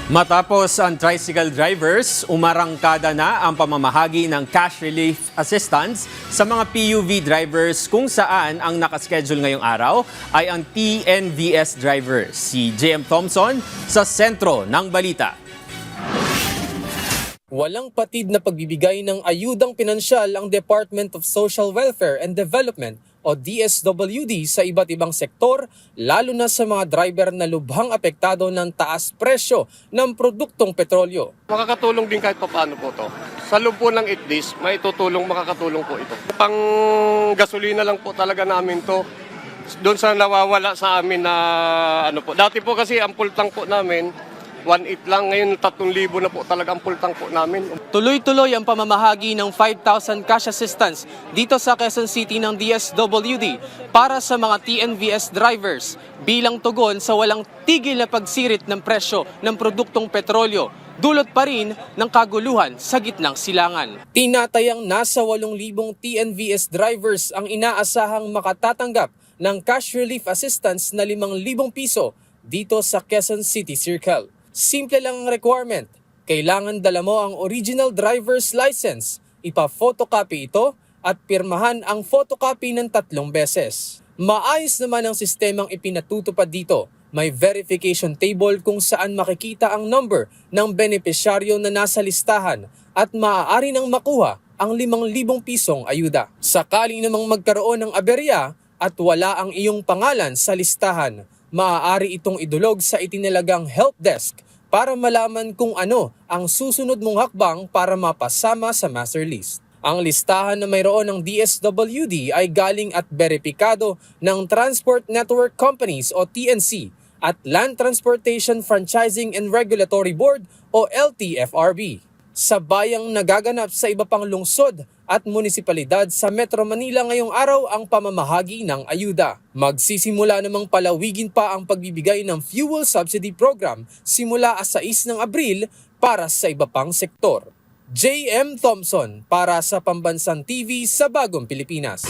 Matapos ang tricycle drivers, umarangkada na ang pamamahagi ng cash relief assistance sa mga PUV drivers kung saan ang nakaschedule ngayong araw ay ang TNVS drivers. Si JM Thompson sa sentro ng balita. Walang patid na pagbibigay ng ayudang pinansyal ang Department of Social Welfare and Development o DSWD sa iba't ibang sektor, lalo na sa mga driver na lubhang apektado ng taas presyo ng produktong petrolyo. Makakatulong din kahit paano po to. Sa loob po ng 8 days, makakatulong po ito. Pang gasolina lang po talaga namin to. Doon sa nawawala sa amin na Dati po kasi ang full tank po namin, 1.8 lang. Ngayon 3,000 na po talaga ang full tank po namin. Tuloy-tuloy ang pamamahagi ng 5,000 cash assistance dito sa Quezon City ng DSWD para sa mga TNVS drivers bilang tugon sa walang tigil na pagsirit ng presyo ng produktong petrolyo. Dulot pa rin ng kaguluhan sa gitnang silangan. Tinatayang nasa 8,000 TNVS drivers ang inaasahang makatatanggap ng cash relief assistance na 5,000 piso dito sa Quezon City Circle. Simple lang ang requirement. Kailangan dala mo ang original driver's license, ipa-photocopy ito at pirmahan ang photocopy ng 3 beses. Maayos naman ang sistemang ipinatutupad dito. May verification table kung saan makikita ang number ng benepisyaryo na nasa listahan at maaari nang makuha ang 5,000 pisong ayuda. Sakaling namang magkaroon ng aberya at wala ang iyong pangalan sa listahan, maaari itong idulog sa itinalagang help desk para malaman kung ano ang susunod mong hakbang para mapasama sa master list. Ang listahan na mayroon ng DSWD ay galing at beripikado ng Transport Network Companies o TNC at Land Transportation Franchising and Regulatory Board o LTFRB. Sa bayang nagaganap sa iba pang lungsod at munisipalidad sa Metro Manila ngayong araw ang pamamahagi ng ayuda. Magsisimula namang palawigin pa ang pagbibigay ng fuel subsidy program simula 6 ng Abril para sa iba pang sektor. JM Thompson para sa Pambansang TV sa Bagong Pilipinas.